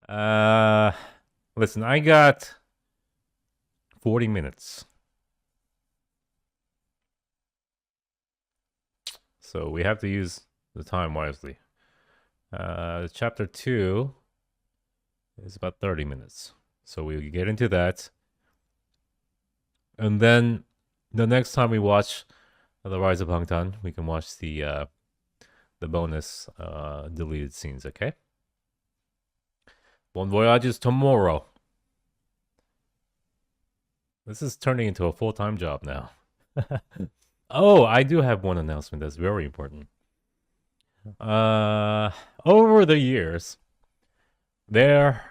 Uh, Listen, I got 40 minutes. So we have to use the time wisely. Chapter 2 is about 30 minutes. So we get into that. And then the next time we watch The Rise of BANGTAN, we can watch the bonus deleted scenes, okay? Bon voyage is tomorrow. This is turning into a full-time job now. Oh, I do have one announcement that's very important. Over the years, there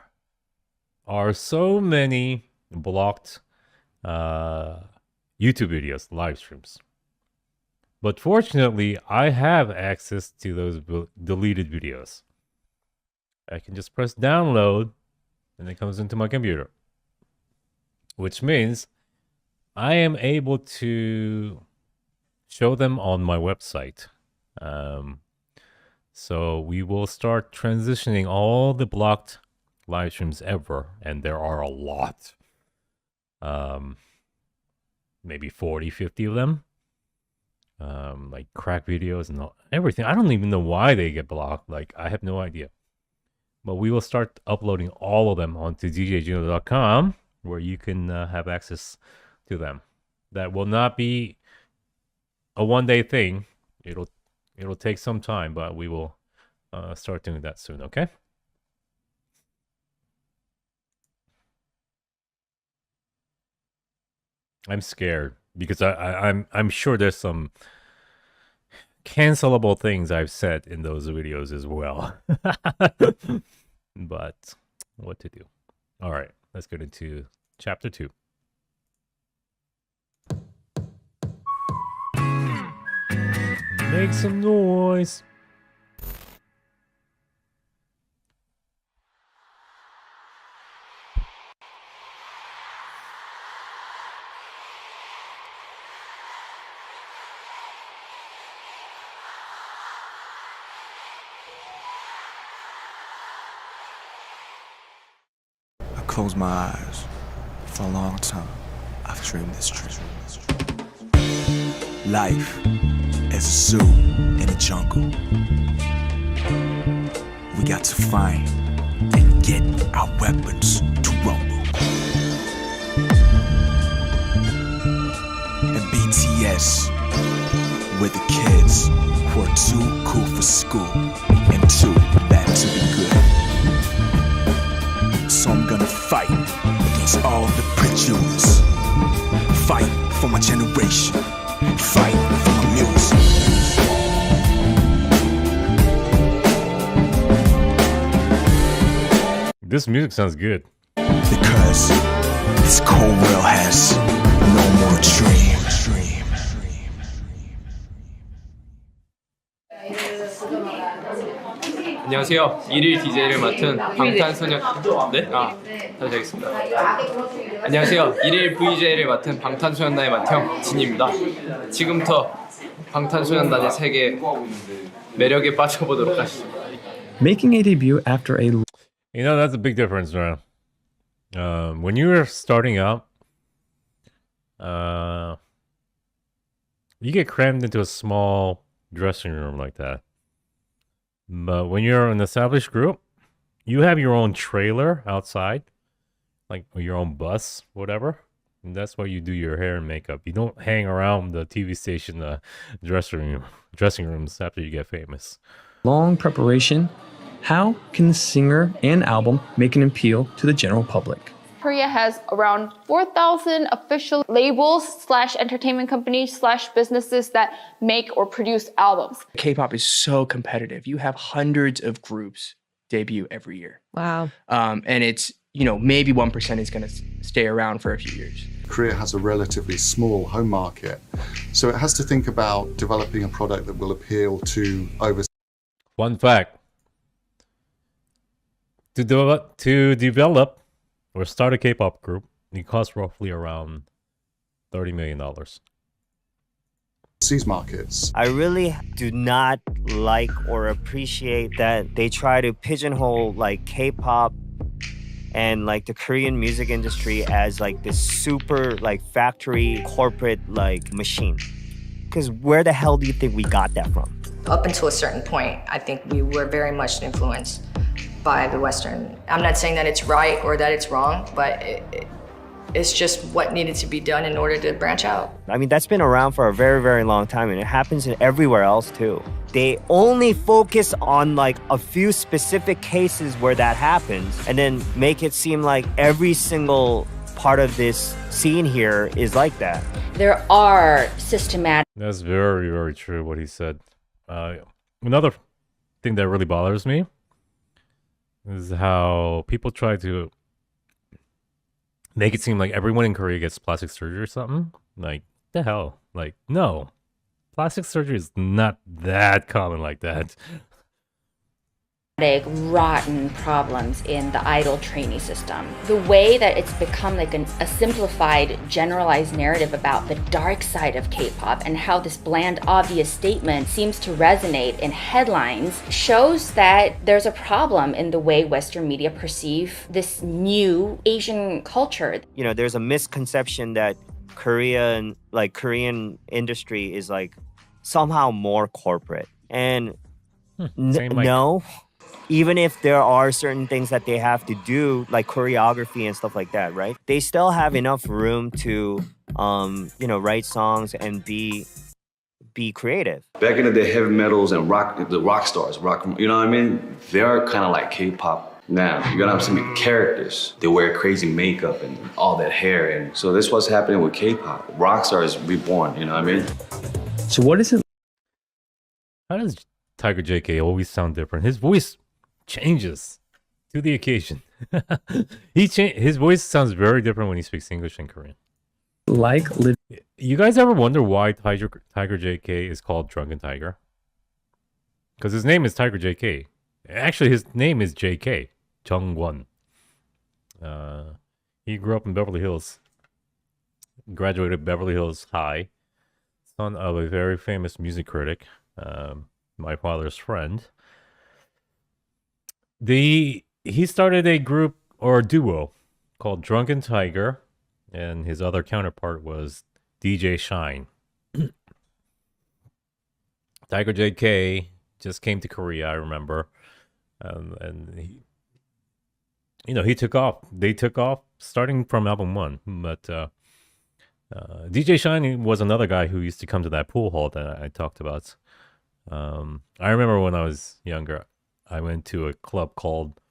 are so many blocked YouTube videos, live streams. But fortunately, I have access to those deleted videos. I can just press download and it comes into my computer. Which means I am able to show them on my website. So we will start transitioning all the blocked live streams ever, and there are a lot. Maybe 40, 50 of them. Like crack videos and everything. I don't even know why they get blocked. Like, I have no idea. But we will start uploading all of them onto djjino.com, where you can have access to them. That will not be a one-day thing. It'll take some time, but we will start doing that soon, okay? I'm scared because I'm sure there's some cancelable things I've said in those videos as well. But what to do? All right, let's get into chapter 2. Make some noise. I close my eyes. For a long time, I've dreamed this dream. Life as a zoo in a jungle. We got to find and get our weapons to rumble. And BTS, we're the kids who are too cool for school and too bad to be good. So I'm gonna fight against all the prejudice. Fight for my generation. Fight for my music. This music sounds good. Because this cold world has no more dreams. 안녕하세요. 1일 DJ를 맡은 방탄소년 네? 다시 하겠습니다. 안녕하세요. 1일 VJ를 맡은 방탄소년단의 맏형 진입니다. 지금부터 방탄소년단의 세계 매력에 빠져보도록 하시죠. Making a debut after a You know, that's a big difference, right? When you're starting out, you get crammed into a small dressing room like that. But when you're an established group, you have your own trailer outside, like your own bus, whatever. And that's where you do your hair and makeup. You don't hang around the TV station dressing rooms after you get famous. long preparation, how can the singer and album make an appeal to the general public? Korea has around 4,000 official labels / entertainment companies / businesses that make or produce albums. K-pop is so competitive. You have hundreds of groups debut every year. Wow. And it's, maybe 1% is going to stay around for a few years. Korea has a relatively small home market, so it has to think about developing a product that will appeal to overseas. Fun fact. To develop or start a K-pop group, it costs roughly around $30 million. Markets. I really do not like or appreciate that they try to pigeonhole like K-pop and like the Korean music industry as like this super like factory corporate like machine. Because where the hell do you think we got that from? Up until a certain point, I think we were very much influenced by the Western. I'm not saying that it's right or that it's wrong, but it's just what needed to be done in order to branch out. I mean, that's been around for a very, very long time, and it happens in everywhere else too. They only focus on like a few specific cases where that happens and then make it seem like every single part of this scene here is like that. There are systematic. That's very, very true what he said. Another thing that really bothers me is how people try to make it seem like everyone in Korea gets plastic surgery or something. Like, the hell? Like, no. Plastic surgery is not that common like that. Rotten problems in the idol trainee system. The way that it's become like a simplified, generalized narrative about the dark side of K-pop and how this bland, obvious statement seems to resonate in headlines shows that there's a problem in the way Western media perceive this new Asian culture. You know, there's a misconception that Korean industry is like somehow more corporate. And no. Even if there are certain things that they have to do, like choreography and stuff like that, right? They still have enough room to, write songs and be creative. Back in the day, heavy metals and the rock stars, you know what I mean? They're kind of like K-pop now. You're gonna have some characters. They wear crazy makeup and all that hair, and so this is what's happening with K-pop. Rock stars reborn, you know what I mean? So what is it? How does Tiger JK always sound different? His voice changes to the occasion. His voice sounds very different when he speaks English and Korean. You guys ever wonder why Tiger JK is called Drunken Tiger? Because his name is Tiger JK. Actually, his name is JK, Jungwon. He grew up in Beverly Hills. Graduated Beverly Hills High. Son of a very famous music critic. My father's friend. He started a group or a duo called Drunken Tiger, and his other counterpart was DJ Shine. Tiger JK just came to Korea, I remember, and he took off. They took off starting from album 1, but DJ Shine was another guy who used to come to that pool hall that I talked about. I remember when I was younger, I went to a club called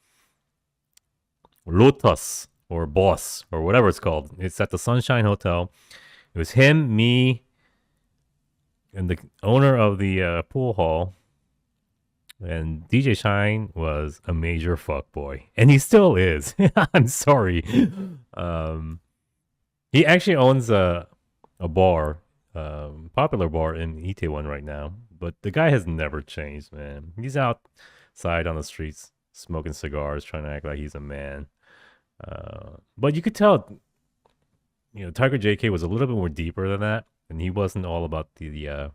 Lotus or Boss or whatever it's called. It's at the Sunshine Hotel. It was him, me, and the owner of the pool hall. And DJ Shine was a major fuckboy. And he still is. I'm sorry. He actually owns a bar, popular bar in Itaewon right now. But the guy has never changed, man. He's outside on the streets smoking cigars, trying to act like he's a man. But you could tell, Tiger JK was a little bit more deeper than that. And he wasn't all about the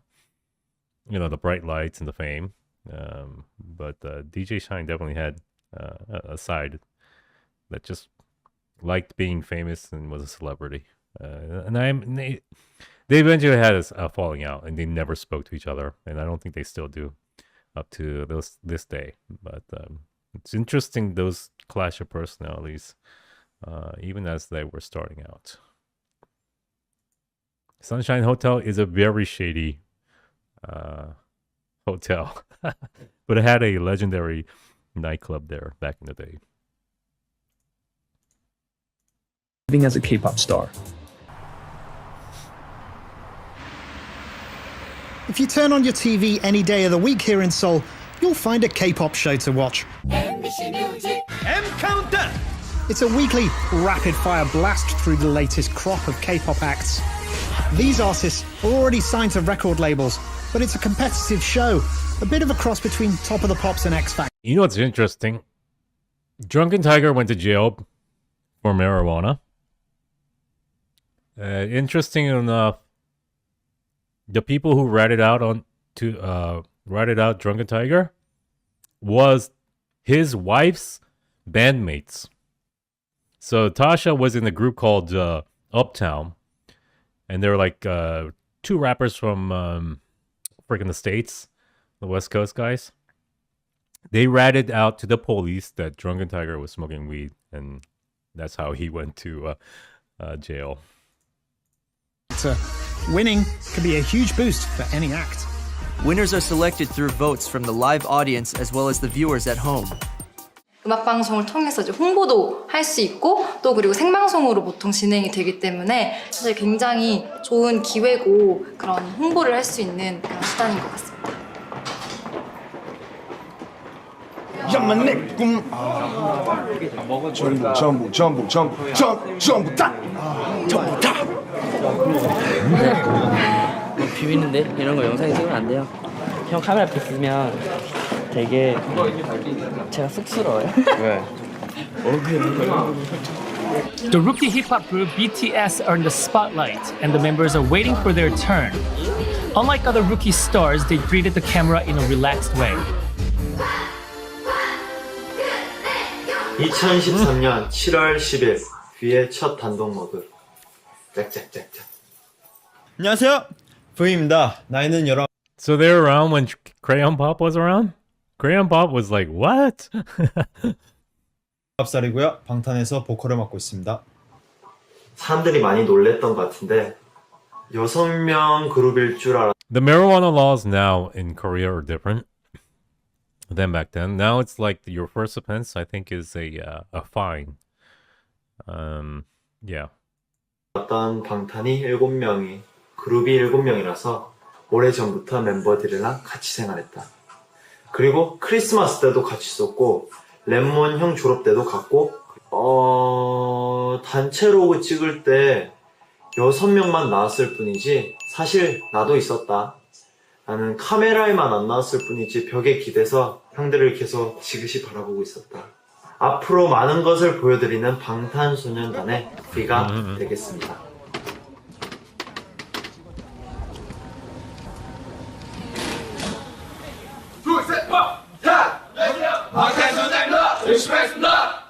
bright lights and the fame. But DJ Shine definitely had a side that just liked being famous and was a celebrity. They eventually had a falling out, and they never spoke to each other, and I don't think they still do up to this day. But it's interesting, those clash of personalities, even as they were starting out. Sunshine Hotel is a very shady hotel, but it had a legendary nightclub there back in the day. Living as a K-pop star. If you turn on your TV any day of the week here in Seoul, you'll find a K-pop show to watch. M-Countdown! It's a weekly rapid-fire blast through the latest crop of K-pop acts. These artists are already signed to record labels, but it's a competitive show, a bit of a cross between Top of the Pops and X Factor. You know what's interesting? Drunken Tiger went to jail for marijuana. Interesting enough, the people who ratted out Drunken Tiger was his wife's bandmates. So Tasha was in a group called Uptown, and they're like two rappers from freaking the States, the West Coast guys. They ratted out to the police that Drunken Tiger was smoking weed, and that's how he went to jail. Winning can be a huge boost for any act. Winners are selected through votes from the live audience as well as the viewers at home. 음악 방송을 통해서 이제 홍보도 할 수 있고 또 그리고 생방송으로 보통 진행이 되기 때문에 사실 굉장히 좋은 기회고 그런 홍보를 할 수 있는 그런 수단인 것 같습니다. 야만 내 꿈. 전부 다. 비비는데 이런 거 영상에 찍으면 안 돼요. 형 카메라 비키면 되게 제가 쑥스러워요. 왜? The rookie hip-hop group BTS are in the spotlight, and the members are waiting for their turn. Unlike other rookie stars, they greeted the camera in a relaxed way. 2013년 7월 10일 V의 첫 단독 모드. 짝짝짝짝. 안녕하세요. V입니다. 나이는 19. So they were around when Crayon Pop was around? Crayon Pop was like, what? 19살이고요. 방탄에서 보컬을 맡고 있습니다. 사람들이 많이 놀랬던 것 같은데 6명 그룹일 줄 알았. The marijuana laws now in Korea are different than back then. Now it's like your first offense, I think, is a fine. Yeah. 어떤 방탄이 7명이 그룹이 7명이라서 오래전부터 멤버들이랑 같이 생활했다. 그리고 크리스마스 때도 같이 있었고 랩몬 형 졸업 때도 갔고 단체 로그 찍을 때 6명만 나왔을 뿐이지 사실 나도 있었다. 나는 카메라에만 안 나왔을 뿐이지 벽에 기대서 형들을 계속 지그시 바라보고 있었다. 앞으로 많은 것을 보여드리는 방탄소년단의 V가 되겠습니다. 방탄소년단 열심히 하겠습니다.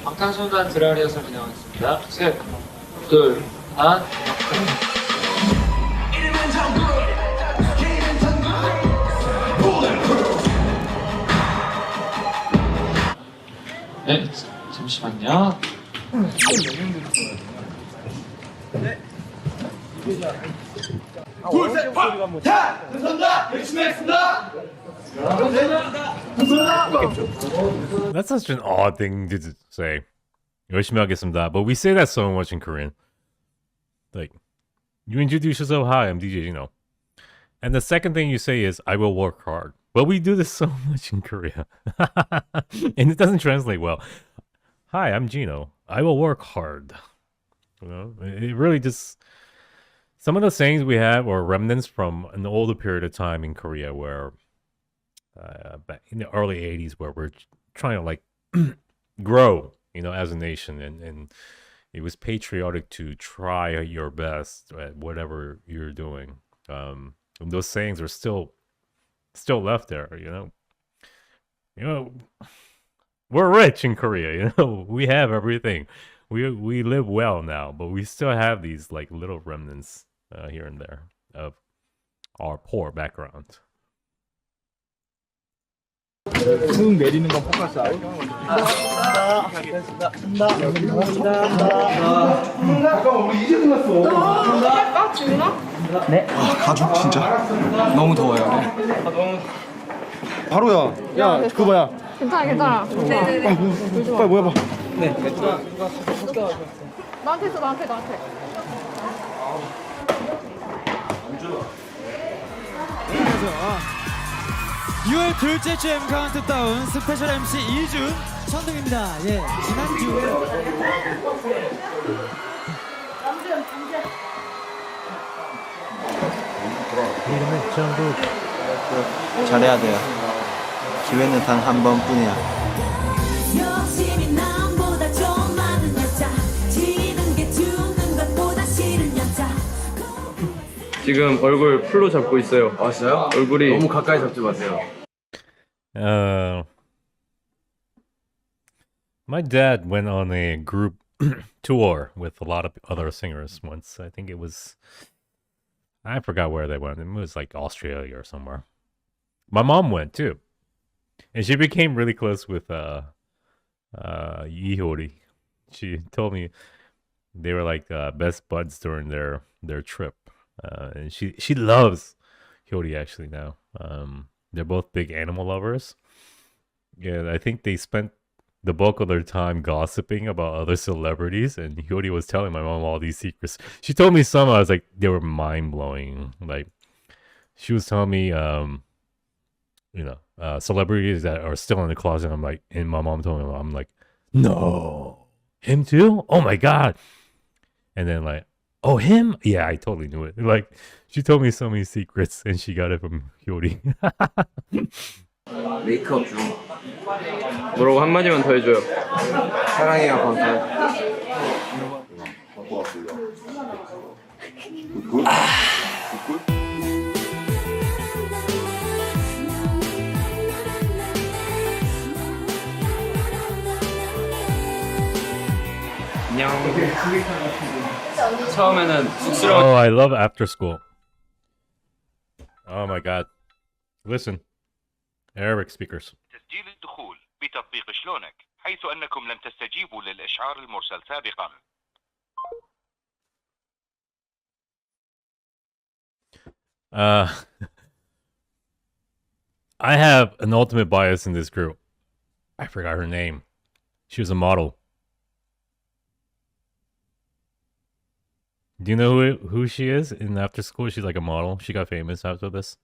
방탄소년단 드라 리허설 진행하겠습니다. 셋, 둘, 하나. 네, 잠시만요. 둘, 셋, 파! 자! 감사합니다! 열심히 하겠습니다! That's such an odd thing to say. 열심히 하겠습니다. But we say that so much in Korean. Like, you introduce yourself, hi, I'm DJ Jino. And the second thing you say is, I will work hard. But we do this so much in Korea. And it doesn't translate well. Hi, I'm Jino. I will work hard. You know, it really just... Some of the sayings we have are remnants from an older period of time in Korea where... back in the early 80s where we're trying to like grow, you know, as a nation, and it was patriotic to try your best at whatever you're doing. And those sayings are still left there, you know. We're rich in Korea, you know. We have everything. We live well now, but we still have these like little remnants here and there of our poor background. 쭉 내리는 건 포커스 아웃. 잠깐만, 우리 이제 끝났어. 지훈아? 네. 가죽 진짜 너무 더워요. 바로야. 야, 그거 뭐야? 괜찮아. 빨리 모여봐. 네. 나한테 있어, 나한테. 6월 둘째 주 M 카운트다운 스페셜 MC 이준 천둥입니다. 예, 지난주에 이름은 전부 잘해야 돼요. 기회는 단 한 번뿐이야. 지금 얼굴 풀로 잡고 있어요. 아 진짜요? 얼굴이 너무 가까이 잡지 마세요. My dad went on a group tour with a lot of other singers once. I think it was, I forgot where they went. It was like Australia or somewhere. My mom went too, and she became really close with Yihori. She told me they were like best buds during their trip, and she loves Hyori actually now. They're both big animal lovers, and I think they spent the bulk of their time gossiping about other celebrities, and Hyori was telling my mom all these secrets. She told me some, I was like, they were mind-blowing. Like, she was telling me, celebrities that are still in the closet. I'm like, and my mom told me, I'm like, no, him too? Oh my God. And then like, oh, him? Yeah, I totally knew it. Like, she told me so many secrets, and she got it from Hyori. 메이크업 중. 뭐라고 한마디만 더 해줘요. 사랑해요, 방탄. 안녕. 처음에는 쑥스러워. Oh, I love After School. Oh my God. Listen. Arabic speakers. تسجيل الدخول بتطبيق شلونك حيث أنكم لم تستجيبوا للإشعار المرسل سابقا. I have an ultimate bias in this group. I forgot her name. She was a model. Do you know who she is in After School? She's like a model. She got famous after this,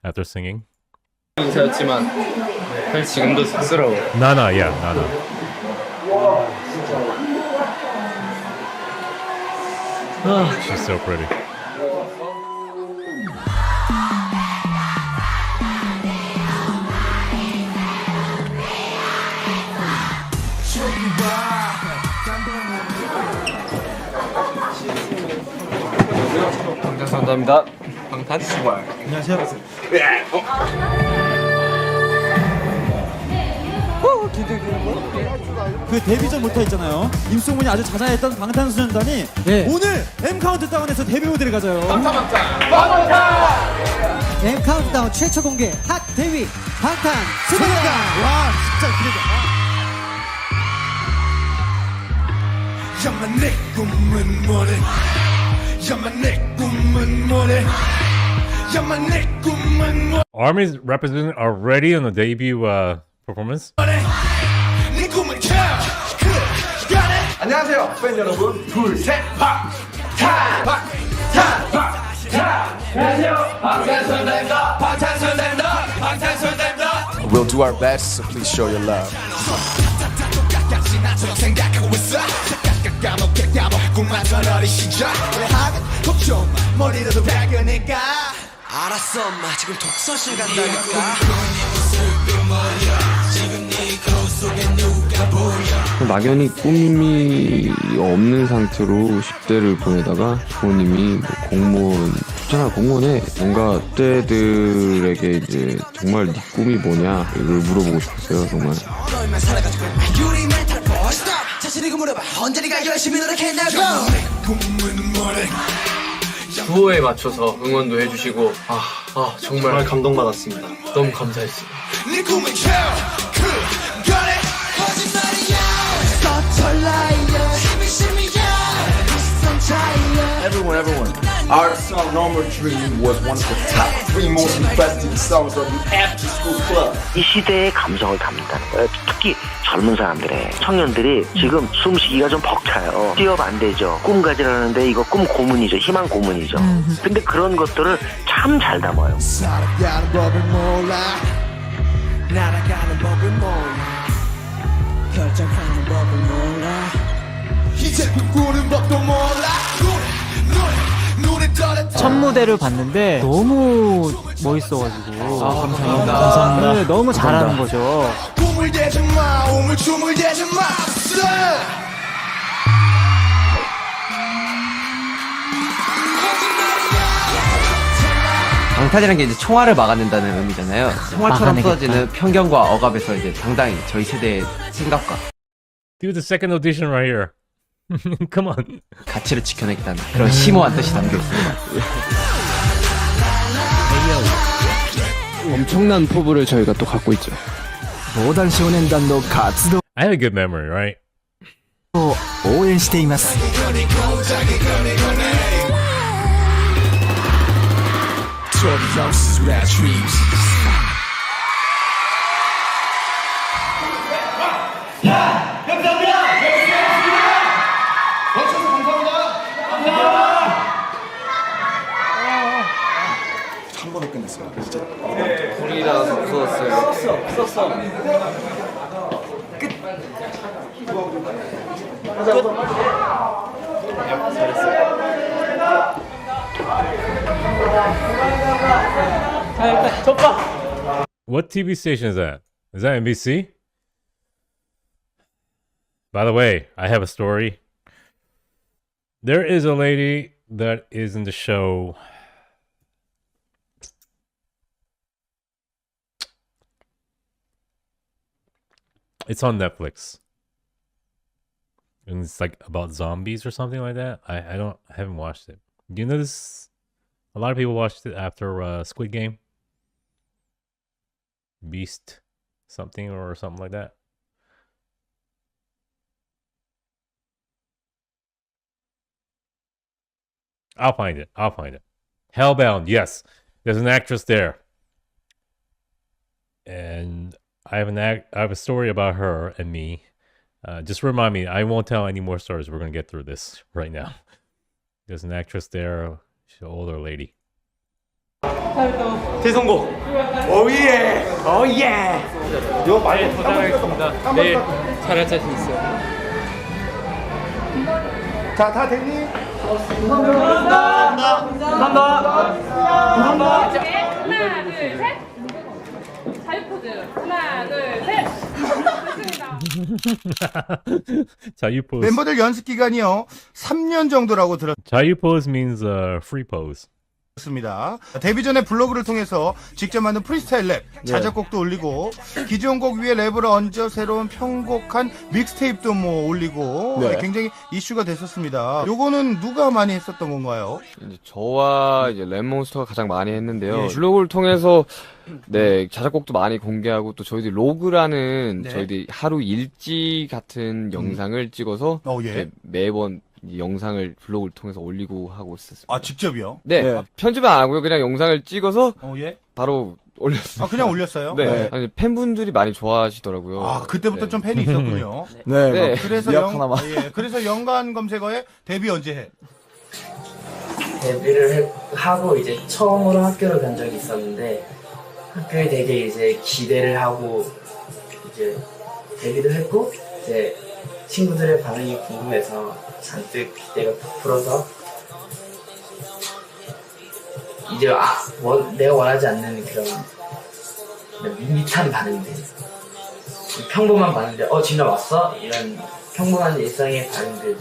after singing. 인사였지만 사실 지금도 쑥스러워. Nana, yeah, Nana. She's so pretty. 방탄 감사합니다. 방탄 수발. 안녕하세요. 그 데뷔 전부터 있잖아요. 임송문이 아주 자자했던 방탄소년단이 오늘 M 카운트다운에서 데뷔 무대를 가져요. M 카운트다운 최초 공개 핫 데뷔 방탄소년단. 와 진짜 기대돼. 야마 내 꿈은 뭐래? 야마 내 꿈은 뭐래? 야마 내 꿈은 뭐래? Army's represented already on the debut performance. 안녕하세요 팬 여러분 둘셋 방탄 방탄 방탄 안녕하세요 방탄소년단입니다 방탄소년단입니다 방탄소년단입니다. We'll do our best, so please show your love. 알았어 엄마 지금 독서실 간다니까. 막연히 꿈이 없는 상태로 10대를 보내다가 부모님이 뭐 공무원 좋잖아 공무원에 뭔가 10대들에게 이제 정말 네 꿈이 뭐냐 이걸 물어보고 싶었어요 정말. 구호에 맞춰서 응원도 해주시고 정말 감동받았습니다. 너무 감사했어요. Everyone. Our song No More Dream was one of the top 3 most requested songs of the After School Club. 이 시대의 감성을 담는다는 거예요. 특히 젊은 사람들의 청년들이 지금 숨쉬기가 좀 벅차요. 취업 안 되죠. 꿈 가지라는데 이거 꿈 고문이죠. 희망 고문이죠. 근데 그런 것들을 참 잘 담아요. 살아가는 법을 몰라 날아가는 법을 몰라 결정하는 법을 몰라 이제 꿈꾸는 법도 몰라 첫 무대를 봤는데 너무 멋있어가지고 감사합니다. 네, 너무 잘하는 거죠. 꿈을 대지 마 우물쭈물 대지 마 방탄이라는 게 이제 총알을 막아낸다는 의미잖아요. 총알처럼 막아내겠다. 쏟아지는 편견과 억압에서 이제 당당히 저희 세대의 생각과 Do the second audition right here. Come on. 가치를 지켜내겠다는 그런 심오한 뜻이 담겨 있습니다. 엄청난 포부를 저희가 또 갖고 있죠. 모단少年団の活動 I have a good memory, right? を応援しています 12 ounces without dreams 한 번에 끝냈어요. 진짜. 불이라서 무서웠어요. 썼어. What TV station is that? Is that NBC? By the way, I have a story. There is a lady that is in the show. It's on Netflix. And it's like about zombies or something like that. I haven't watched it. Do you know this? A lot of people watched it after Squid Game. Beast something or something like that. I'll find it. Hellbound, yes. There's an actress there. And I have a story about her and me. Just remind me, I won't tell any more stories. We're going to get through this right now. There's an actress there. She's an older lady. 대성공. 오예. 오예. 이거 많이 도전하겠습니다. 네, 잘할 자신 있어요. 자, 다 됐니? 감사합니다. 감사합니다. 하나, 둘, 셋. 자유포즈. 하나, 둘, 셋. 자유 pose. 멤버들 연습 기간이요 3년 정도라고 자유 pose means free pose. 들었습니다. 데뷔 전에 블로그를 통해서 직접 만든 프리스타일 랩, 자작곡도 올리고 기존 곡 위에 랩을 얹어 새로운 편곡한 믹스테이프도 뭐 올리고 굉장히 이슈가 됐었습니다. 요거는 누가 많이 했었던 건가요? 이제 저와 이제 랩몬스터가 가장 많이 했는데요. 블로그를 통해서 자작곡도 많이 공개하고 또 저희들이 로그라는 저희들이 하루 일지 같은 영상을 찍어서 매번 이 영상을 블로그를 통해서 올리고 하고 있었습니다. 아, 직접이요? 네. 편집은 안 하고요. 그냥 영상을 찍어서 바로 올렸어요. 아, 그냥 올렸어요? 네. 아니, 팬분들이 많이 좋아하시더라고요. 아, 그때부터 좀 팬이 있었군요. 네. 그래서 연관 검색어에 데뷔 언제 해? 데뷔를 하고 이제 처음으로 학교를 간 적이 있었는데 학교에 되게 이제 기대를 하고 이제 데뷔도 했고 이제 친구들의 반응이 궁금해서 잔뜩 기대가 부풀어서 이제 내가 원하지 않는 그런 밋밋한 반응들, 평범한 반응들, 진아 왔어? 이런 평범한 일상의 반응들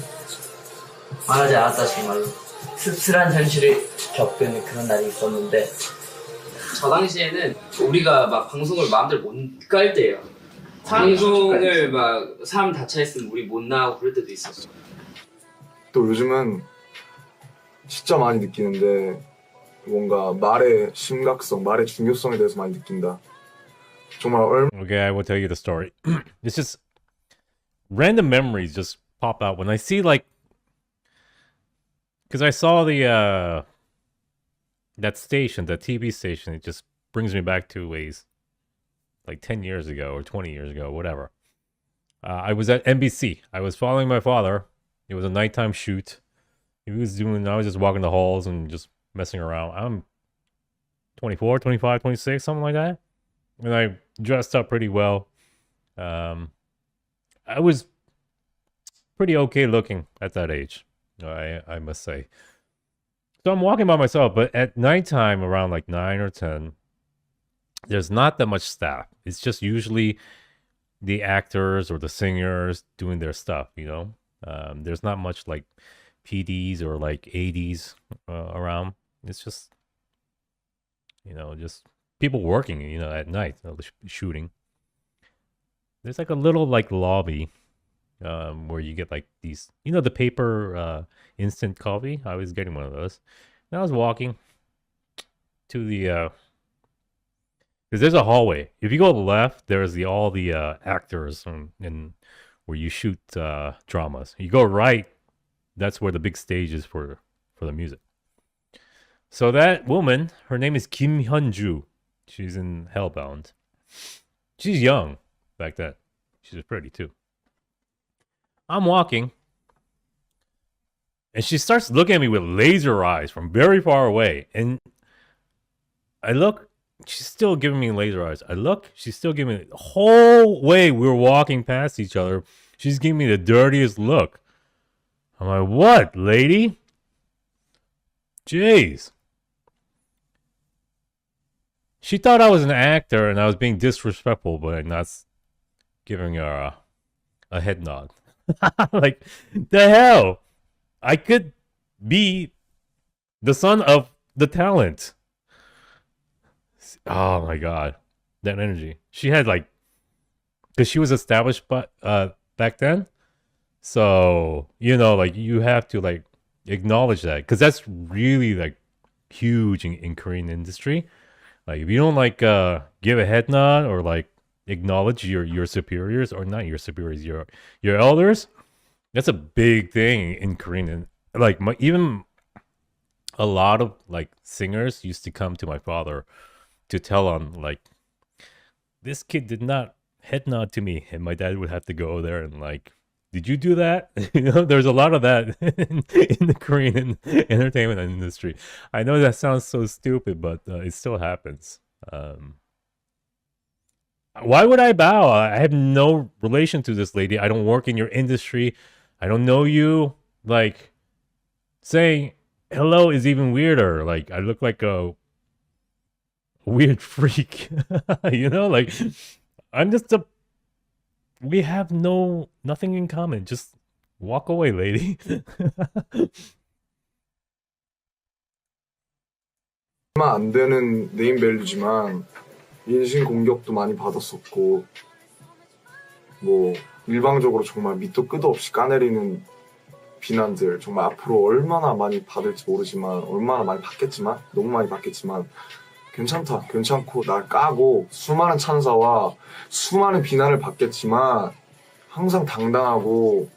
원하지 않았다. 정말로 씁쓸한 현실을 겪은 그런 날이 있었는데 저 당시에는 우리가 막 방송을 마음대로 못 깔 때예요. 방송을 막 사람 다 차있으면 우리 못 나가고 그럴 때도 있었어. 또 요즘은 진짜 많이 느끼는데 뭔가 말의 심각성, 말의 중요성에 대해서 많이 느낀다. 정말 Okay, I will tell you the story. It's just random memories just pop out when I see because I saw that station, that TV station. It just brings me back to ways like 10 years ago or 20 years ago, whatever. I was at NBC. I was following my father. It was a nighttime shoot. I was just walking the halls and just messing around. I'm 24, 25, 26, something like that. And I dressed up pretty well. I was pretty okay looking at that age, I must say. So I'm walking by myself, but at nighttime around like 9 or 10, there's not that much staff. It's just usually the actors or the singers doing their stuff, you know? There's not much like PDs or like ADs around. It's just you know, just people working, you know, at night, you know, shooting. There's like a little like lobby where you get like these, you know, the paper instant coffee. I was getting one of those. And I was walking to the because there's a hallway. If you go left, there's all the actors and where you shoot dramas. You go right, that's where the big stage is for the music. So that woman, her name is Kim Hyun-ju. She's in Hellbound. She's young back then. She's pretty too. I'm walking, and she starts looking at me with laser eyes from very far away. And I look, she's still giving me laser eyes. I look, she's still giving me the whole way we were walking past each other. She's giving me the dirtiest look. I'm like, what, lady? Jeez. She thought I was an actor and I was being disrespectful by not giving her a head nod. Like, the hell? I could be the son of the talent. Oh my god. That energy. She had like, because she was established back then. So, you know, like you have to like acknowledge that. Because that's really like huge in Korean industry. Like if you don't like give a head nod or like acknowledge your superiors, or not your superiors, your elders, that's a big thing in Korean. And like even a lot of like singers used to come to my father to tell him like, this kid did not head nod to me, and my dad would have to go there and like, did you do that? You know, there's a lot of that in the Korean entertainment industry. I know that sounds so stupid, but it still happens. Why would I bow? I have no relation to this lady. I don't work in your industry. I don't know you. Like, saying hello is even weirder. Like, I look like a weird freak. You know, like, I'm just a... We have nothing in common. Just walk away, lady. 얼마 안 되는 네임밸류지만 인신 공격도 많이 받았었고, 뭐 일방적으로 정말 밑도 끝도 없이 까내리는 비난들 정말 앞으로 얼마나 많이 받을지 모르지만, 얼마나 많이 받겠지만, 너무 많이 받겠지만 괜찮다, 괜찮고, 날 까고 수많은 찬사와 수많은 비난을 받겠지만 항상 당당하고,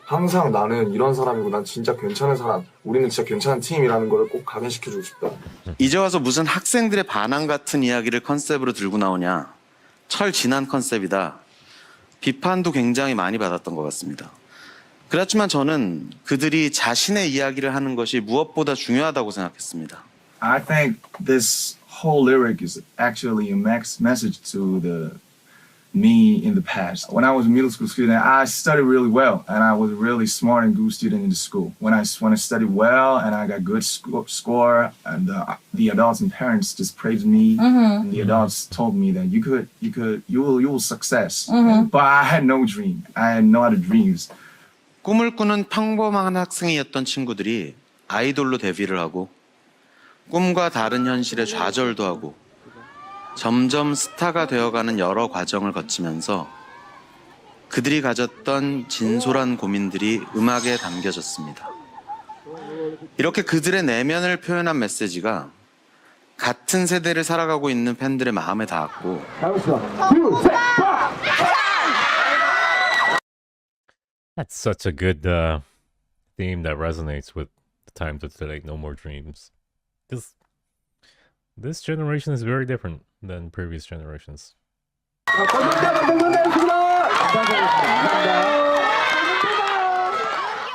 항상 나는 이런 사람이고, 난 진짜 괜찮은 사람, 우리는 진짜 괜찮은 팀이라는 걸 꼭 각인시켜주고 싶다. 이제 와서 무슨 학생들의 반항 같은 이야기를 컨셉으로 들고 나오냐. 철진한 컨셉이다. 비판도 굉장히 많이 받았던 것 같습니다. 그렇지만 저는 그들이 자신의 이야기를 하는 것이 무엇보다 중요하다고 생각했습니다. I think this whole lyric is actually a message to me in the past. When I was a middle school student, I studied really well, and I was a really smart and good student in the school. When I studied well and I got good score, and the adults and parents just praised me, and the adults told me that you will success. But I had no dream. I had no other dreams. 꿈을 꾸는 평범한 학생이었던 친구들이 아이돌로 데뷔를 하고 꿈과 다른 현실에 좌절도 하고 점점 스타가 되어가는 여러 과정을 거치면서 그들이 가졌던 진솔한 고민들이 음악에 담겨졌습니다. 이렇게 그들의 내면을 표현한 메시지가 같은 세대를 살아가고 있는 팬들의 마음에 닿았고, That's such a good theme that resonates with the times of today. No more dreams. This generation is very different than previous generations.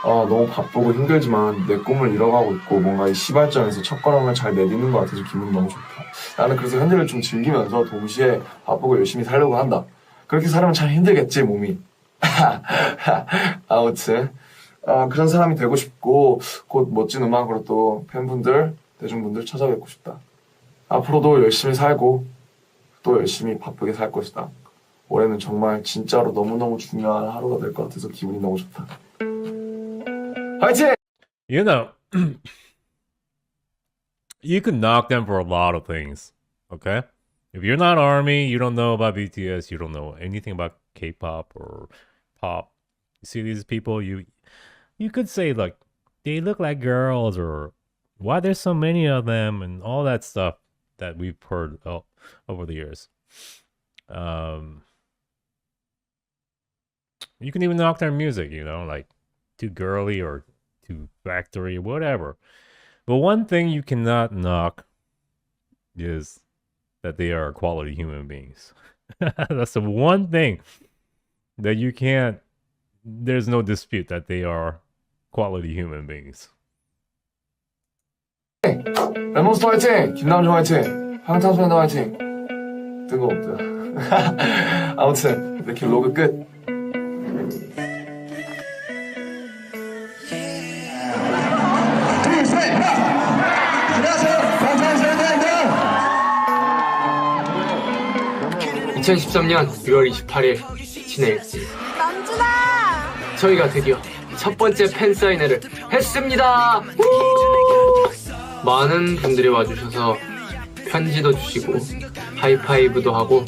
너무 바쁘고 힘들지만 내 꿈을 이뤄가고 있고, 뭔가 이 시발점에서 첫걸음을 잘 내딛는 것 같아서 기분이 너무 좋다. 나는 그래서 현재를 좀 즐기면서 동시에 바쁘고 열심히 살려고 한다. 그렇게 살면 참 힘들겠지, 몸이. 아무튼 그런 사람이 되고 싶고, 곧 멋진 음악으로 또 팬분들, 대중분들 찾아뵙고 싶다. 앞으로도 열심히 살고 또 열심히 바쁘게 살 것이다. 올해는 정말 진짜로 너무너무 중요한 하루가 될 것 같아서 기분이 너무 좋다. 화이팅! You know, you could knock them for a lot of things. Okay? If you're not ARMY, you don't know about BTS, you don't know anything about K-pop or pop. You see these people, you could say like they look like girls, or why there's so many of them, and all that stuff that we've heard over the years. You can even knock their music, like too girly or too factory, whatever. But one thing you cannot knock is that they are quality human beings. That's the one thing that you can't, there's no dispute that they are quality human beings. 랩몬스터 화이팅! 김남준 화이팅! 방탄소년단 화이팅! 뜬금없다. 아무튼 이렇게 로그 끝. 안녕하세요. 방탄소년단입니다. 2013년 6월 28일 진행했습니다. 남준아! 저희가 드디어 첫 번째 팬사인회를 했습니다. 많은 분들이 와주셔서 편지도 주시고 하이파이브도 하고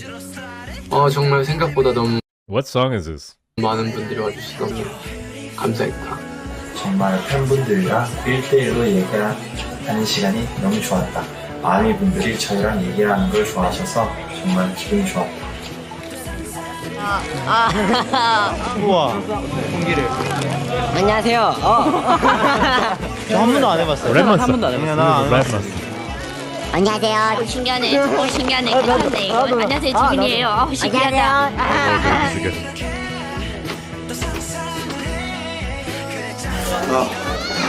정말 생각보다 너무 What song is this? 많은 분들이 와주셔서 너무 감사했다. 정말 팬분들이랑 1대1로 얘기하는 시간이 너무 좋았다. 아미 분들이 저희랑 얘기하는 걸 좋아하셔서 정말 기분이 좋았다. 우와. 공기를. 안녕하세요. 저 한 번도 안 해봤어요. 랩만 한 번도 안 해봤어요. 랩만. 안녕하세요. 신기하네. 신기하네. 괜찮네. 안녕하세요. 지민이에요. 신기하다.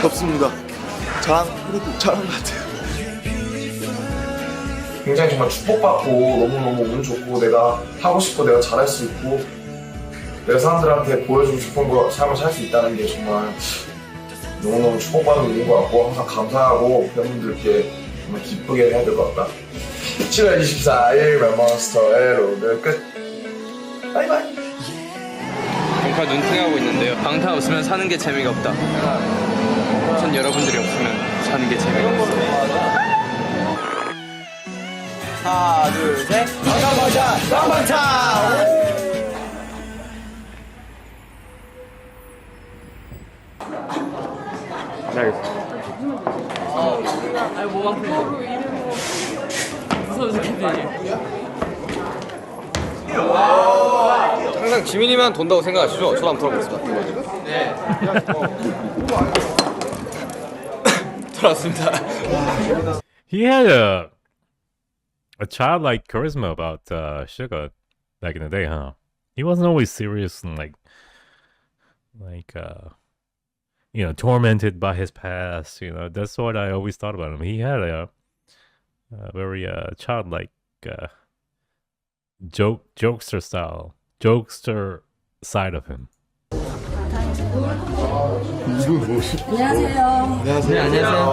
덥습니다. 그래도 잘한 것 같아요. 굉장히 정말 축복받고 너무너무 운 좋고 내가 하고 싶고 내가 잘할 수 있고 내가 사람들한테 보여주고 싶은 거 삶을 살 수 있다는 게 정말 너무너무 축복받는 일인 것 같고 항상 감사하고 팬분들께 정말 기쁘게 해야 될 것 같다. 7월 24일 랩몬스터의 로드 끝. 바이바이. 정말 눈팅하고 있는데요. 방탄 없으면 사는 게 재미가 없다. 전 여러분들이 없으면 사는 게 재미가 없어요. 하나, 둘, 셋. 방탄! 아니 몸 아프네. 무서워서 기분이. 항상 지민이만 돈다고 생각하시죠? 저도 한번 들어보겠습니다. 네. 돌아왔습니다. He had a childlike charisma about SUGA back in the day, huh? He wasn't always serious and like tormented by his past. That's what I always thought about him. He had a very childlike jokester side of him. 안녕하세요.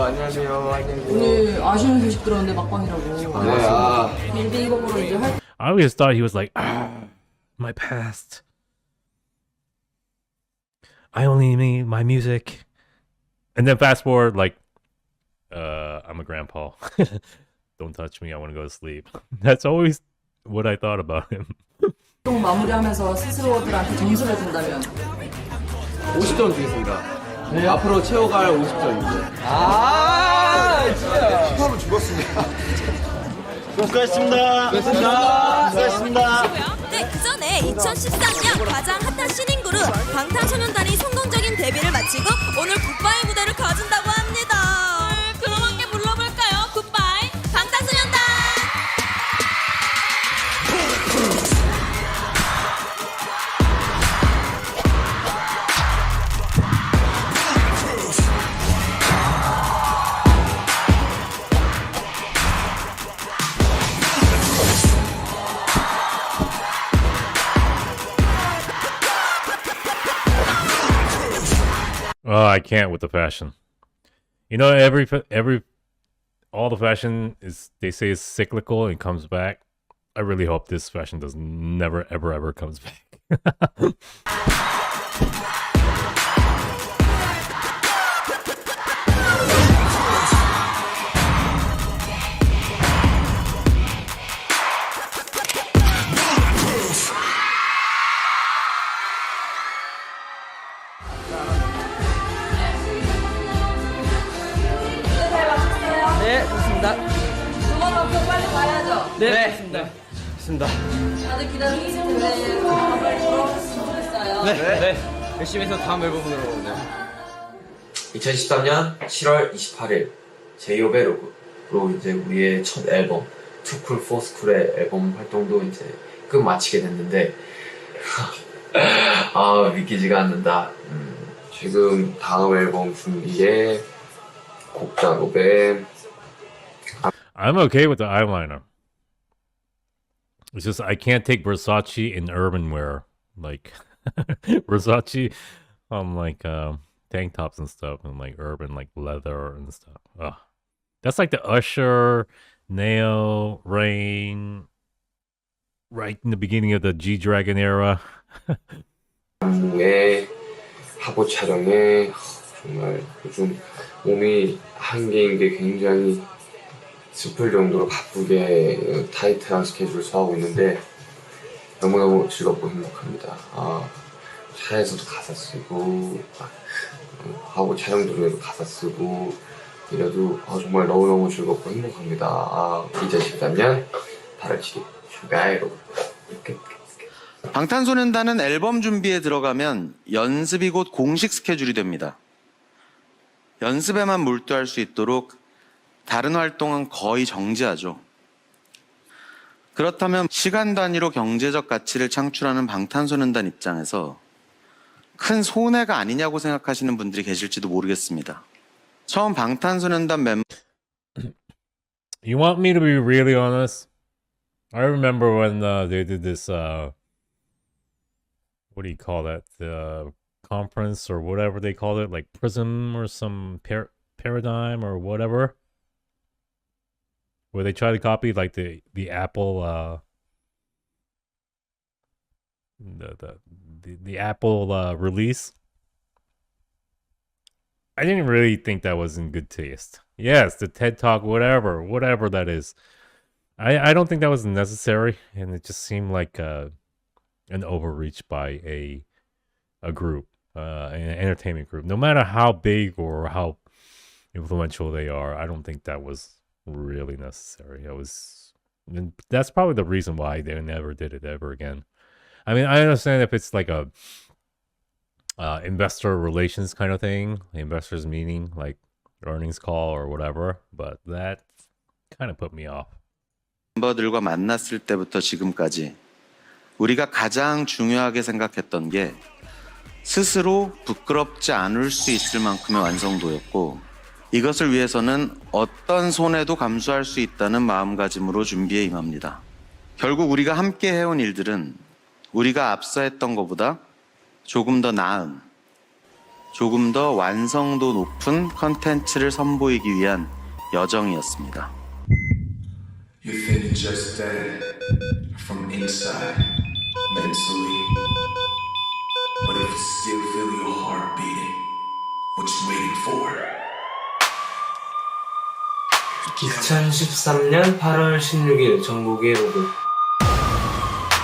안녕하세요. 오늘 아쉬운 소식 들었는데 막방이라고. 빌딩곡으로 이제 I always thought he was like, my past. I only need my music. And then fast forward, like, I'm a grandpa. Don't touch me. I want to go to sleep. That's always what I thought about him. 활동 마무리하면서 스스로들한테 점수를 준다면 50점 주겠습니다. 네. 앞으로 채워갈 50점입니다. 진짜 힙합은 죽었습니다. 수고하셨습니다. 수고하셨습니다. 네, 그 전에 2013년 가장 핫한 신인 그룹 방탄소년단이 성공적인 데뷔를 마치고 오늘 굿바이 무대를 가진다고 합니다. 그럼 함께 불러볼까요? 굿바이 방탄소년단! Oh, I can't with the fashion. All the fashion they say is cyclical and comes back. I really hope this fashion does never, ever comes back. 네, 좋습니다. 좋습니다. 다들 기다리고 있을 텐데 다음을 들어주셨으면 좋겠어요. 네. 열심히 해서 다음 앨범으로. 2013년 7월 28일 제이홉의 로그로 이제 우리의 첫 앨범 Too Cool for School의 앨범 활동도 이제 끝마치게 됐는데 아 믿기지가 않는다. 지금 다음 앨범 준비에 곡 작업에 I'm okay with the eyeliner. It's just I can't take Versace in urban wear, like Versace on like tank tops and stuff, and like urban like leather and stuff. Ugh. That's like the Usher, Neo, Rain, right in the beginning of the G-Dragon era. 안무에 하고 촬영에 정말 요즘 몸이 한계인 게 굉장히 슬플 정도로 바쁘게 타이트한 스케줄을 소화하고 있는데 너무너무 즐겁고 행복합니다. 차에서도 가사 쓰고 하고 촬영 중에도 가사 쓰고 이래도 정말 너무너무 즐겁고 행복합니다. 2013년 8월 7일 슈가의 로그. 방탄소년단은 앨범 준비에 들어가면 연습이 곧 공식 스케줄이 됩니다. 연습에만 몰두할 수 있도록 다른 활동은 거의 정지하죠. 그렇다면 시간 단위로 경제적 가치를 창출하는 방탄소년단 입장에서 큰 손해가 아니냐고 생각하시는 분들이 계실지도 모르겠습니다. 처음 방탄소년단 멤버 You want me to be really honest? I remember when they did this what do you call that? The conference or whatever they call it, like Prism or some paradigm or whatever, where they try to copy like the Apple the Apple release. I didn't really think that was in good taste. Yes, the TED Talk, whatever that is. I don't think that was necessary, and it just seemed like an overreach by a group, an entertainment group. No matter how big or how influential they are, I don't think that was really necessary. That's probably the reason why they never did it ever again. I mean, I understand if it's like a investor relations kind of thing, investors meeting, like earnings call or whatever, but that kind of put me off. 멤버들과 만났을 때부터 지금까지 우리가 가장 중요하게 생각했던 게 스스로 부끄럽지 않을 수 있을 만큼의 완성도였고, 이것을 위해서는 어떤 손해도 감수할 수 있다는 마음가짐으로 준비에 임합니다. 결국 우리가 함께 해온 일들은 우리가 앞서 했던 것보다 조금 더 나은, 조금 더 완성도 높은 컨텐츠를 선보이기 위한 여정이었습니다. You think just that from inside, mentally. But if you still feel your heart beating, what you waiting for? 2013년 8월 16일 전국의 로그.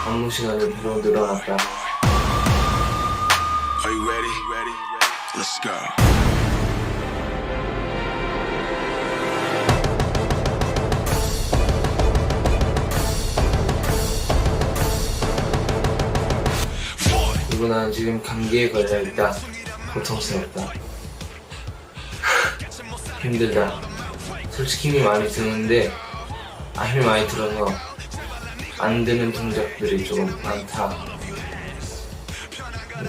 업무 시간이 비록 늘어났다. Are you ready? Let's go. 나는 지금 감기에 걸려있다. 고통스럽다. 힘들다. 솔직히 힘이 많이 드는데 힘이 많이 들어서 안 되는 동작들이 조금 많다.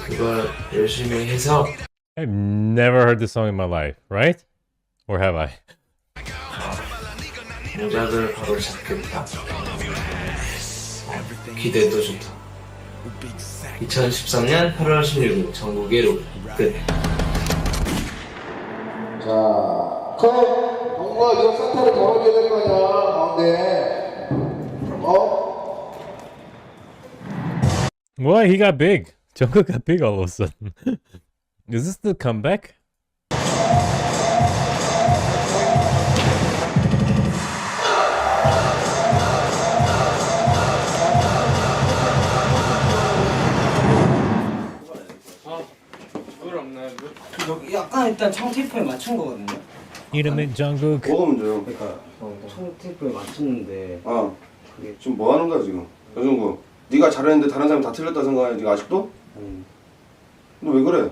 그걸 열심히 해서 I've never heard this song in my life, right? Or have I? 동작을 바로 잡겠다. 기대도 좋다. 2013년 8월 16일 전국의 로그 끝. 자, 정국아, 네가 센터를 걸어줘야 될 거 아니야, 가운데. What? He got big. Jungkook got big all of a sudden. Is this the comeback? 여기 약간 일단 청 테이프에 맞춘 거거든요. 이름은 Jungkook. 먹으면 돼요. 그러니까 청 테이프에 맞췄는데 지금 뭐 하는 거야 지금? 여정구, 네가 잘했는데 다른 사람 다 틀렸다 생각해. 네가 아직도? 너 왜 그래?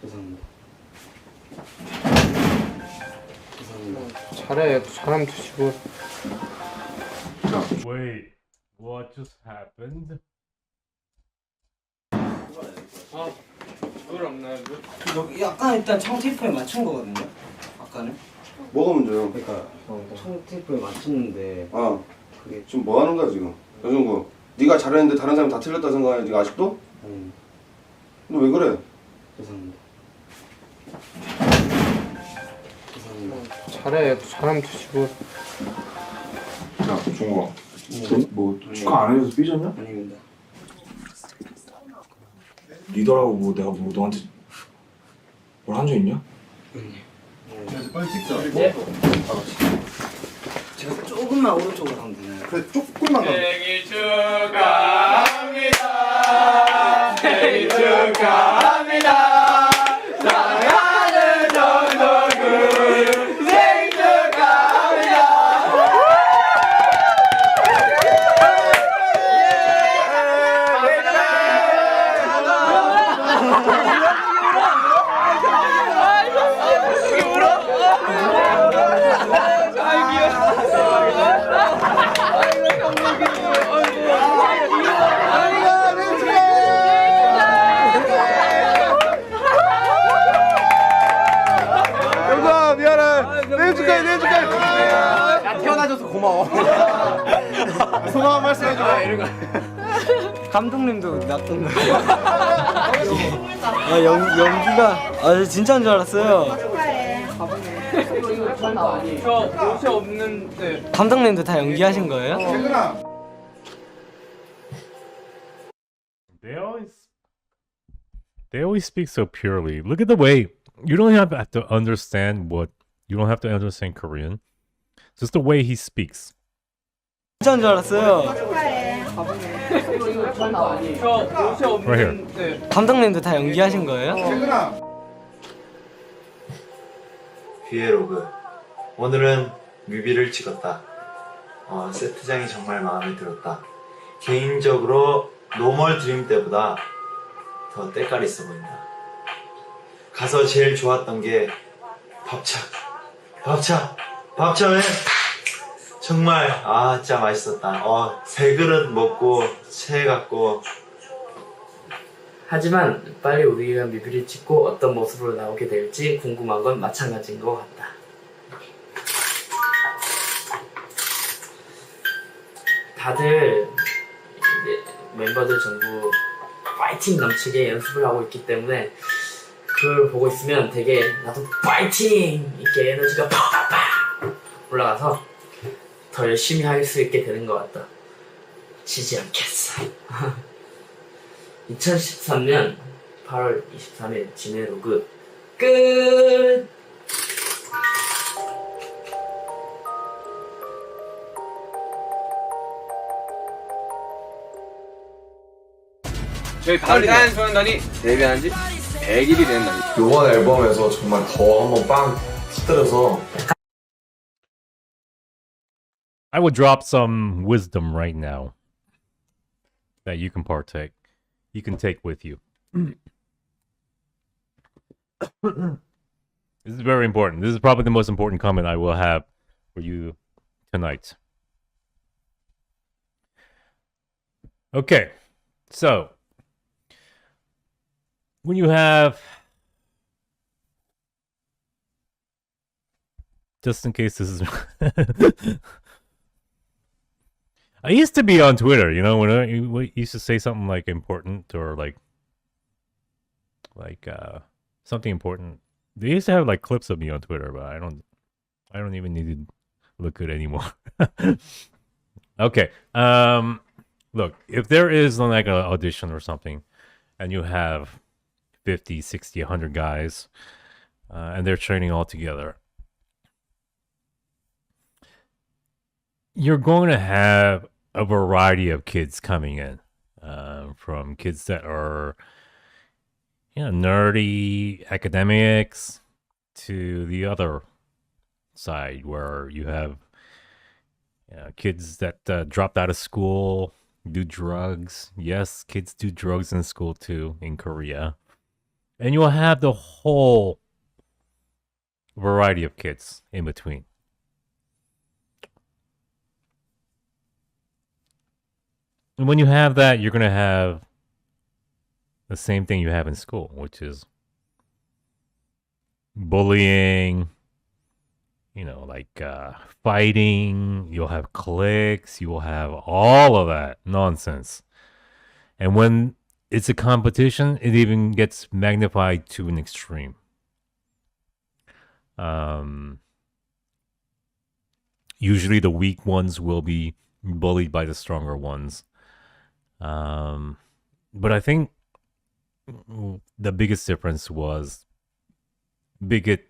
죄송합니다. 잘해. 사람 드시고. Wait, what just happened? 그걸 없나요? 약간 일단 청 테이프에 맞춘 거거든요. 아까는. 뭐가 문제요? 그러니까 청 테이프에 맞췄는데. 그게 지금 뭐 하는 거야 지금? 여정구, 네가 잘했는데 다른 사람 다 틀렸다 생각해. 네가 아직도? 너 왜 그래? 죄송합니다. 잘해. 사람 드시고. 야, 종호가. 뭐 축하 안 해줘서 삐졌냐? 아닙니다. 리더라고 뭐 내가 뭐 너한테 뭘 한 적 있냐? 빨리 찍자. 네. 제가 조금만 오른쪽으로 가면 되나요? 그래, 조금만 가면. 생일 축하합니다. 생일 축하합니다. 사랑하는 정동구 생일 축하합니다. 여정아 미안해. 내 축하해, 내 축하해. 야, 태어나줘서 고마워. 소감 한 말씀 해줘. 이런 거. 감독님도 낯선 거. 연기가 진짜인 줄 알았어요. 저 옷이 없는데. 감독님도 다 연기하신 거예요? They always speak so purely. Look at the way you don't have to understand Korean. Just the way he speaks. 진짜인 줄 알았어요. 저 옷이 Right 없는데. 감독님도 다 연기하신 거예요? 비에로그. 오늘은 뮤비를 찍었다. 세트장이 정말 마음에 들었다. 개인적으로 노멀 드림 때보다 더 때깔 있어 보인다. 가서 제일 좋았던 게 밥차에 정말 진짜 맛있었다. 세 그릇 먹고 체해갖고. 하지만 빨리 우리가 뮤비를 찍고 어떤 모습으로 나오게 될지 궁금한 건 마찬가지인 것 같다. 다들 이제 멤버들 전부 파이팅 넘치게 연습을 하고 있기 때문에 그걸 보고 있으면 되게 나도 파이팅! 이렇게 에너지가 팍팍팍 올라가서 더 열심히 할 수 있게 되는 것 같다. 지지 않겠어. 2013년 8월 23일 지네로그 끝! 저희 방탄소년단이 데뷔한 지 100일이 된 날. 요번 앨범에서 정말 더 한번 빵 터뜨려서 I would drop some wisdom right now that you can take with you. This is very important. This is probably the most important comment I will have for you tonight. Okay, so when you have, just in case this is I used to be on Twitter, you know, when I used to say something like important or like something important. They used to have like clips of me on Twitter, but I don't even need to look good anymore. Okay. Look, if there is like an audition or something and you have 50, 60, 100 guys and they're training all together, you're going to have a variety of kids coming in, from kids that are, you know, nerdy academics to the other side where you have kids that dropped out of school, do drugs. Yes, kids do drugs in school too in Korea. And you'll have the whole variety of kids in between. And when you have that, you're going to have the same thing you have in school, which is bullying, like fighting. You'll have cliques. You will have all of that nonsense. And when it's a competition, it even gets magnified to an extreme. Usually the weak ones will be bullied by the stronger ones. But I think the biggest difference was Bigot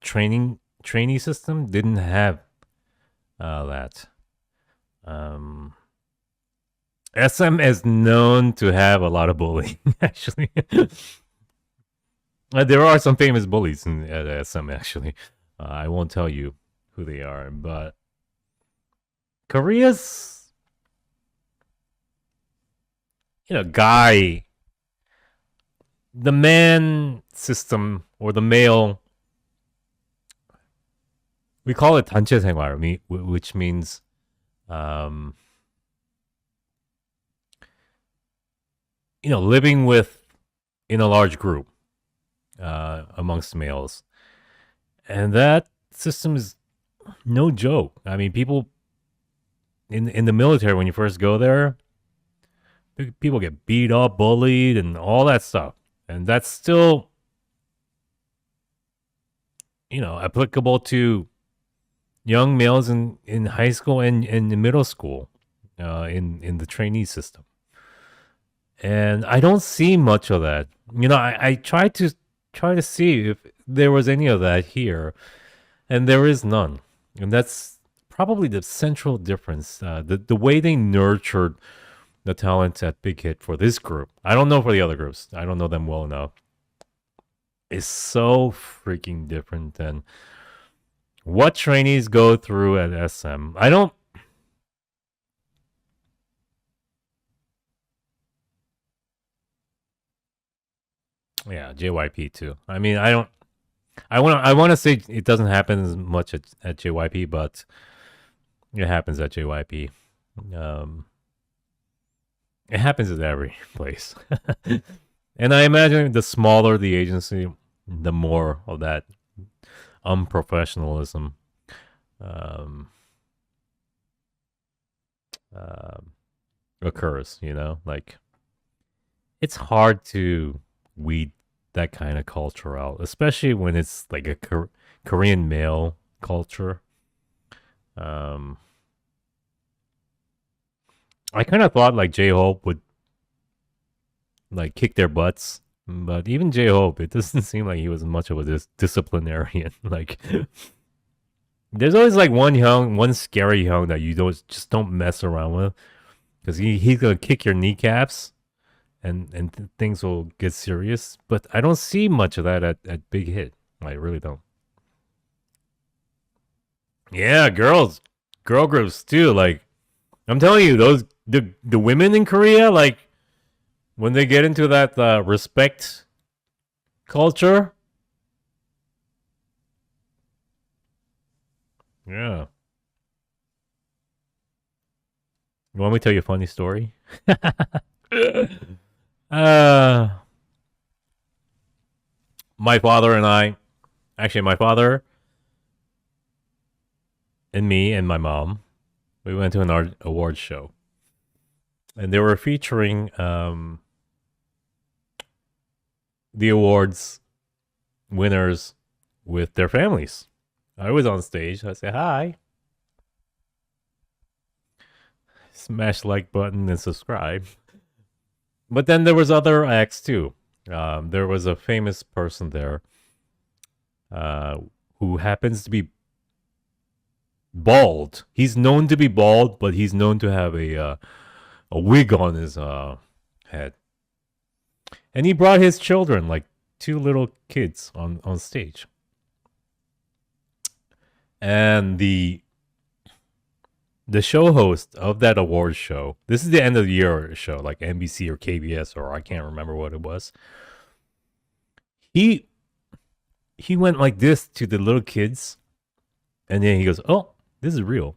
trainee system didn't have that. SM is known to have a lot of bullying, actually. There are some famous bullies at SM, actually. I won't tell you who they are, but Korea's the man system or the male, we call it 단체 생활, which means living in a large group amongst males. And that system is no joke. I mean, people in the military, when you first go there, people get beat up, bullied, and all that stuff. And that's still, applicable to young males in high school and in middle school, in the trainee system. And I don't see much of that. I try to see if there was any of that here, and there is none. And that's probably the central difference. The way they nurtured the talent at Big Hit for this group, I don't know for the other groups, I don't know them well enough, is so freaking different than what trainees go through at SM. Yeah, JYP too. I mean, I want to say it doesn't happen as much at JYP, but it happens at JYP. It happens at every place. And I imagine the smaller the agency, the more of that unprofessionalism occurs, like it's hard to weed that kind of culture out, especially when it's like a Korean male culture. I kind of thought like J-Hope would like kick their butts, but even J-Hope, it doesn't seem like he was much of a disciplinarian. Like, there's always like one scary young that you just don't mess around with, because he's gonna kick your kneecaps, and things will get serious. But I don't see much of that at Big Hit. I really don't. Yeah, girl groups too. Like, I'm telling you, the women in Korea, like, when they get into that respect culture, yeah. You want me to tell you a funny story? My father and me and my mom, we went to an award show. And they were featuring the awards winners with their families. I was on stage. I said, hi. Smash like button and subscribe. But then there was other acts too. There was a famous person there who happens to be bald. He's known to be bald, but he's known to have a wig on his head. And he brought his children, like 2 little kids, on stage. And the the show host of that award show, this is the end of the year show, like NBC or KBS, or I can't remember what it was. He went like this to the little kids, and then he goes, "Oh, this is real,"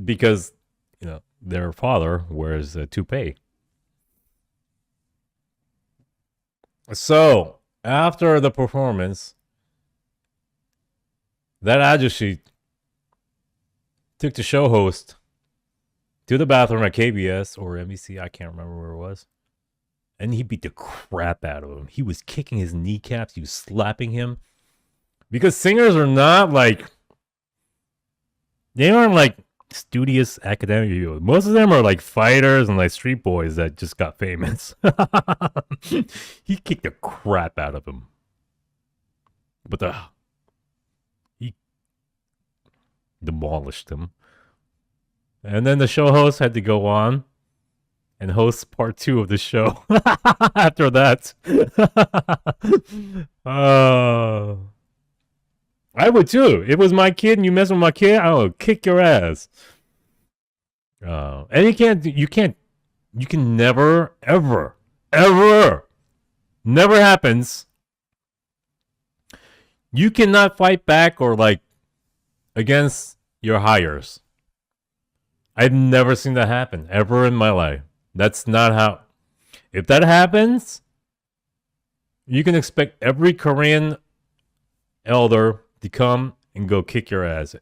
because their father wears a toupee. So after the performance, that ajushi took the show host to the bathroom at KBS or NBC, I can't remember where it was, and he beat the crap out of him. He was kicking his kneecaps, he was slapping him, because singers are not like, they aren't like studious academic people. Most of them are like fighters and like street boys that just got famous. He kicked the crap out of him, but he demolished him. And then the show host had to go on and host part 2 of the show after that. I would too. It was my kid and you mess with my kid, I would kick your ass. And you can never, ever, never happens. You cannot fight back or like against your hires. I've never seen that happen ever in my life. That's not how. If that happens, you can expect every Korean elder to come and go kick your ass.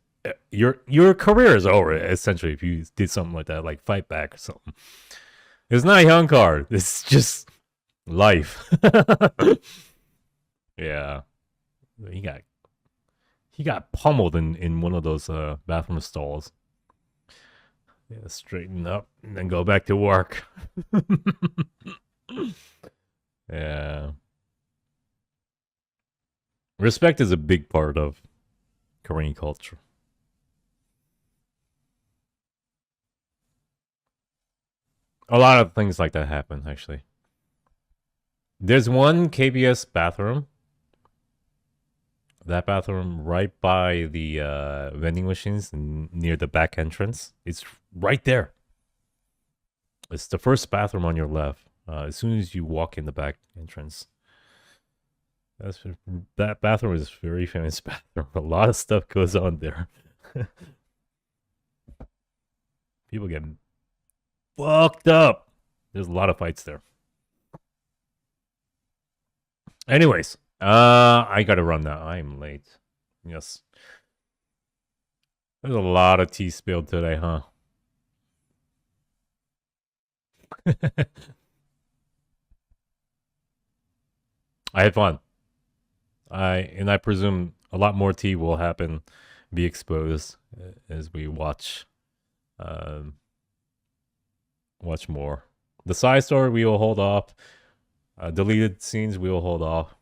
Your career is over, essentially, if you did something like that, like fight back or something. It's not a young card. It's just life. Yeah. He got pummeled in one of those bathroom stalls. Yeah, straighten up and then go back to work. Yeah. Respect is a big part of Korean culture. A lot of things like that happen, actually. There's one KBS bathroom. That bathroom right by the vending machines near the back entrance. It's right there. It's the first bathroom on your left. As soon as you walk in the back entrance. That bathroom is a very famous bathroom. A lot of stuff goes on there. People get fucked up. There's a lot of fights there. Anyways, I gotta run now. I'm late. Yes. There's a lot of tea spilled today, huh? I had fun. I presume a lot more tea will happen, be exposed as we watch more. The side story we will hold off. Deleted scenes we will hold off.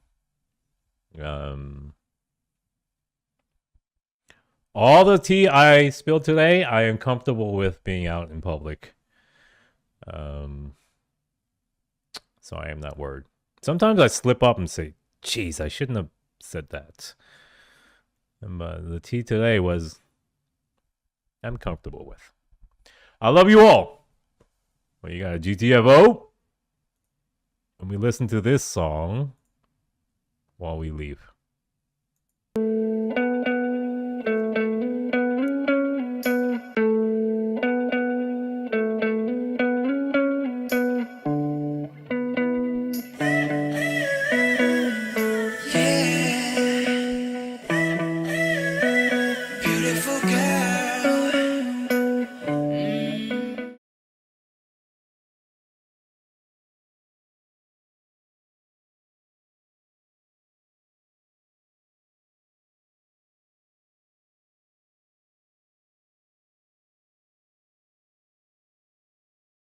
All the tea I spilled today, I am comfortable with being out in public. So I am not worried. Sometimes I slip up and say, "Geez, I shouldn't have said that." And the tea today was I'm comfortable with. I love you all. Well, you got a GTFO? And we listen to this song while we leave.